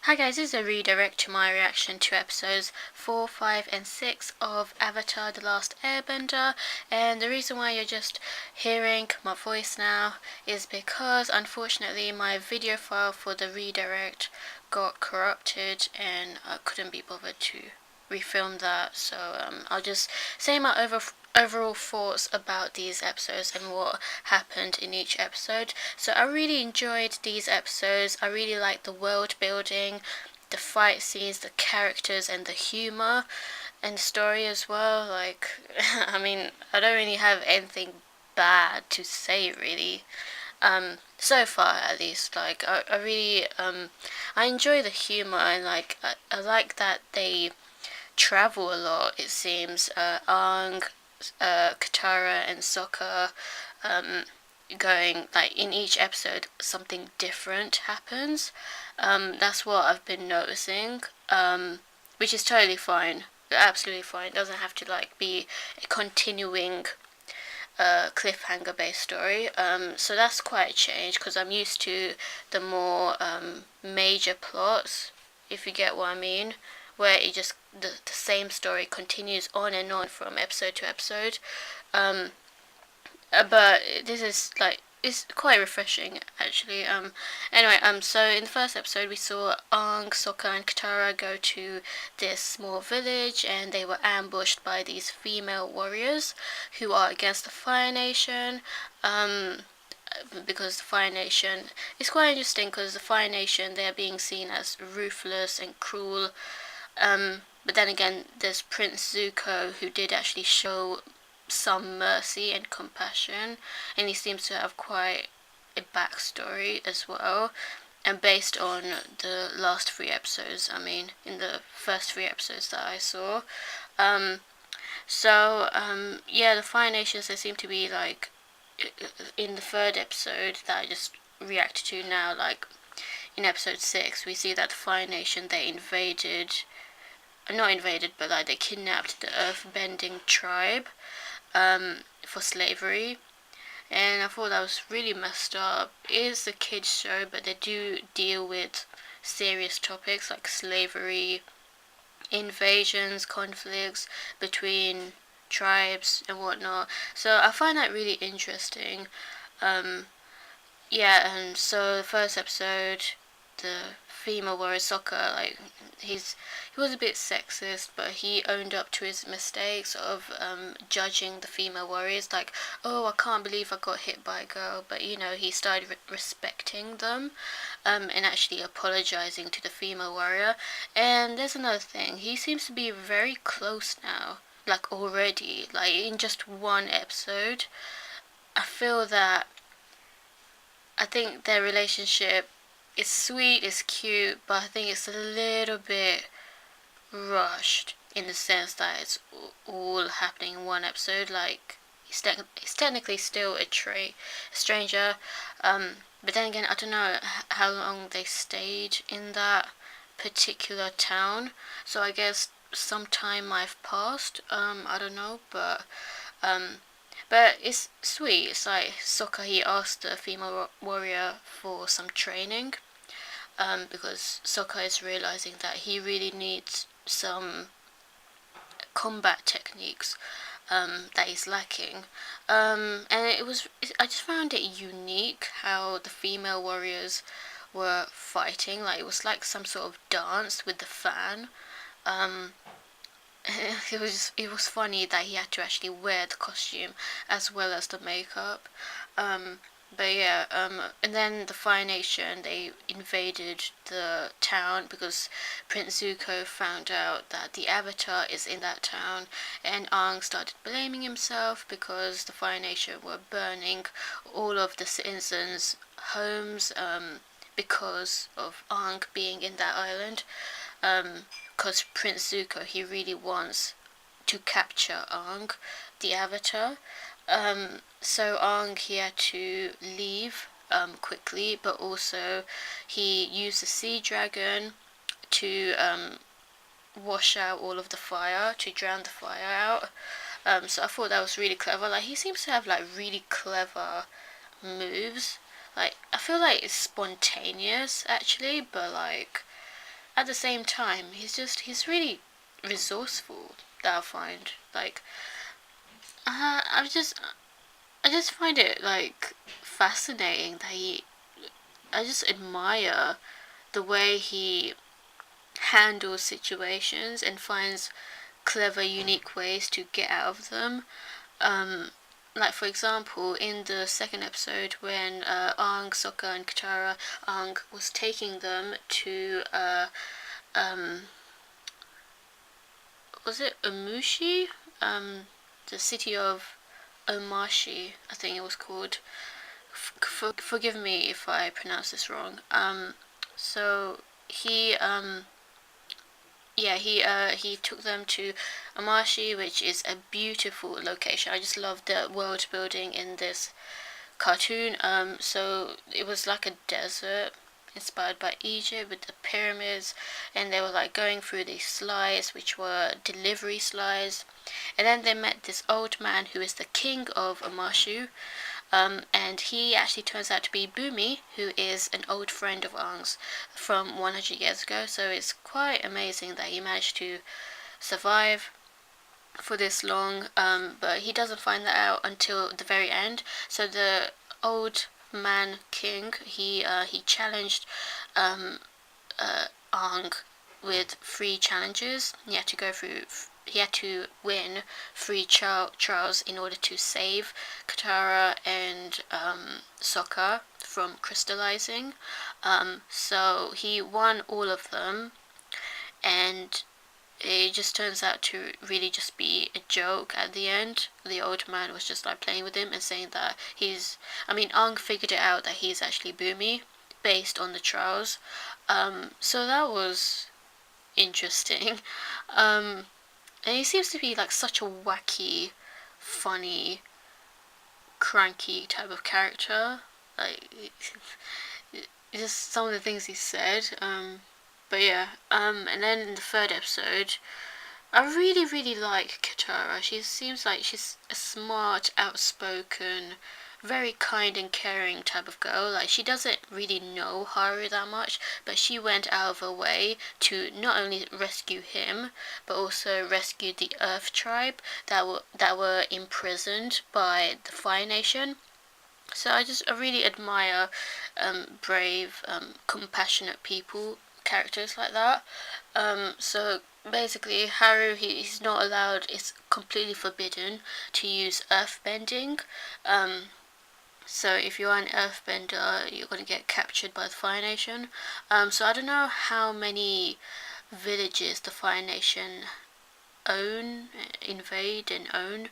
Hi guys, this is a redirect to my reaction to episodes 4, 5 and 6 of Avatar The Last Airbender, and the reason why you're just hearing my voice now is because unfortunately my video file for the redirect got corrupted and I couldn't be bothered to refilm that, so I'll just say my overall thoughts about these episodes and what happened in each episode. So I really enjoyed these episodes. I really liked the world building, the fight scenes, the characters and the humor and the story as well. Like I mean, I don't really have anything bad to say really. So far at least, like I really I enjoy the humor and like I like that they travel a lot, it seems. Aang, Katara and Sokka going, like, in each episode something different happens. That's what I've been noticing, which is totally fine, absolutely fine. It doesn't have to like be a continuing cliffhanger based story. So that's quite a change because I'm used to the more major plots, if you get what I mean, where it just the same story continues on and on from episode to episode. But this is like, it's quite refreshing actually. Anyway, so in the first episode we saw Aang, Sokka and Katara go to this small village and they were ambushed by these female warriors who are against the Fire Nation. Because the Fire Nation is quite interesting because the Fire Nation, they're being seen as ruthless and cruel. But then again, there's Prince Zuko who did actually show some mercy and compassion, and he seems to have quite a backstory as well. And based on the last 3 episodes, I mean, in the first 3 episodes that I saw, yeah, the Fire Nations, they seem to be like in the third episode that I just reacted to now, like in episode 6, we see that the Fire Nation, they not invaded, but like they kidnapped the Earthbending tribe for slavery, and I thought that was really messed up. It is a kids show, but they do deal with serious topics like slavery, invasions, conflicts between tribes and whatnot. So I find that really interesting. Yeah, and so the first episode, the female warrior Sokka, like he was a bit sexist, but he owned up to his mistakes of judging the female warriors, like, oh, I can't believe I got hit by a girl, but you know, he started respecting them, and actually apologizing to the female warrior. And there's another thing, he seems to be very close now, like already, like in just one episode. I think their relationship is sweet, it's cute, but I think it's a little bit rushed in the sense that it's all happening in one episode. Like, he's technically still a stranger, but then again, I don't know how long they stayed in that particular town, so I guess some time might have passed. I don't know, but it's sweet. It's like Sokka, he asked the female warrior for some training, because Sokka is realizing that he really needs some combat techniques that he's lacking. And I just found it unique how the female warriors were fighting. Like, it was like some sort of dance with the fan. It was funny that he had to actually wear the costume as well as the makeup. But yeah, and then the Fire Nation, they invaded the town because Prince Zuko found out that the Avatar is in that town, and Aang started blaming himself because the Fire Nation were burning all of the citizens' homes, because of Aang being in that island. Because Prince Zuko, he really wants to capture Aang, the Avatar. So Aang, he had to leave quickly, but also he used the sea dragon to wash out all of the fire, to drown the fire out. So I thought that was really clever. Like, he seems to have like really clever moves. Like, I feel like it's spontaneous actually, but like at the same time, he's really resourceful. That I find like I just find it like fascinating that I just admire the way he handles situations and finds clever, unique ways to get out of them. Um, like for example, in the second episode when Aang, Sokka, and Katara, Aang was taking them to um, was it Omushi? The city of Omashi, I think it was called. Forgive me if I pronounce this wrong. So he he took them to Amashi, which is a beautiful location. I just love the world building in this cartoon. So it was like a desert inspired by Egypt with the pyramids, and they were like going through these slides, which were delivery slides. And then they met this old man who is the king of Omashu, and he actually turns out to be Bumi, who is an old friend of Aang's from 100 years ago. So it's quite amazing that he managed to survive for this long, but he doesn't find that out until the very end. So the old man king, he challenged Aang with 3 challenges. He had to win 3 trials in order to save Katara and Sokka from crystallizing. So he won all of them, and it just turns out to really just be a joke at the end. The old man was just like playing with him and saying that Aang figured it out that he's actually Bumi based on the trials. So that was interesting. And he seems to be like such a wacky, funny, cranky type of character. Like, just some of the things he said. But yeah, and then in the third episode, I really, really like Katara. She seems like she's a smart, outspoken, very kind and caring type of girl. Like, she doesn't really know Haru that much, but she went out of her way to not only rescue him, but also rescue the Earth tribe that were imprisoned by the Fire Nation. So I really admire brave, compassionate people, characters like that. So basically, Haru, he's not allowed. It's completely forbidden to use earthbending. So if you are an earthbender, you're gonna get captured by the Fire Nation. So I don't know how many villages the Fire Nation invade and own.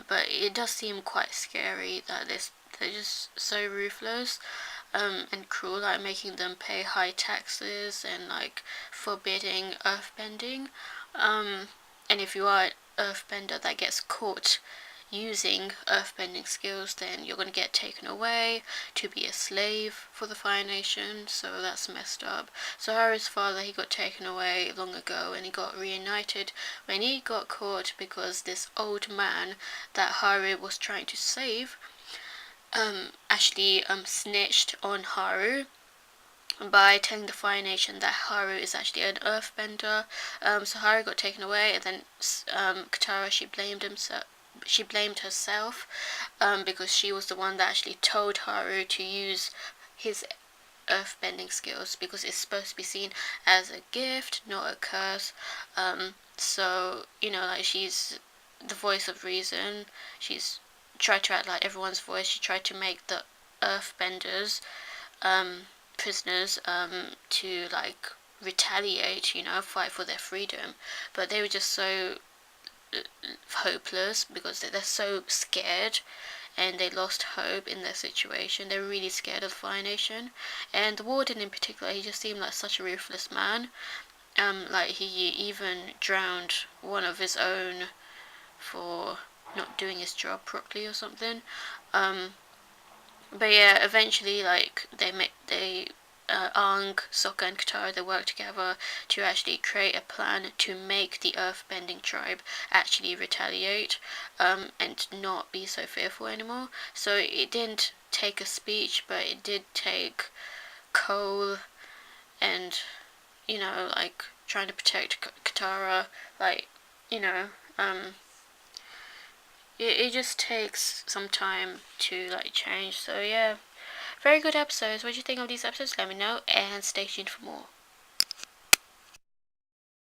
But it does seem quite scary that they're just so ruthless and cruel, like making them pay high taxes and like forbidding earthbending. And if you are an earthbender that gets caught using earthbending skills, then you're going to get taken away to be a slave for the Fire Nation. So that's messed up. So Haru's father, he got taken away long ago, and he got reunited when he got caught because this old man that Haru was trying to save actually snitched on Haru by telling the Fire Nation that Haru is actually an earthbender. So Haru got taken away, and then Katara, she blamed herself because she was the one that actually told Haru to use his earthbending skills, because it's supposed to be seen as a gift, not a curse. So like, she's the voice of reason. She's tried to act like everyone's voice. She tried to make the earthbenders prisoners to like retaliate, fight for their freedom, but they were just so hopeless because they're so scared, and they lost hope in their situation. They were really scared of the Fire Nation, and the warden in particular, he just seemed like such a ruthless man. Like, he even drowned one of his own for not doing his job properly or something. But yeah, eventually, like, Aang, Sokka, and Katara, they work together to actually create a plan to make the Earthbending tribe actually retaliate, and not be so fearful anymore. So it didn't take a speech, but it did take coal and you know, like trying to protect Katara, like, you know, it just takes some time to like change. So yeah, very good episodes. What do you think of these episodes? Let me know and stay tuned for more.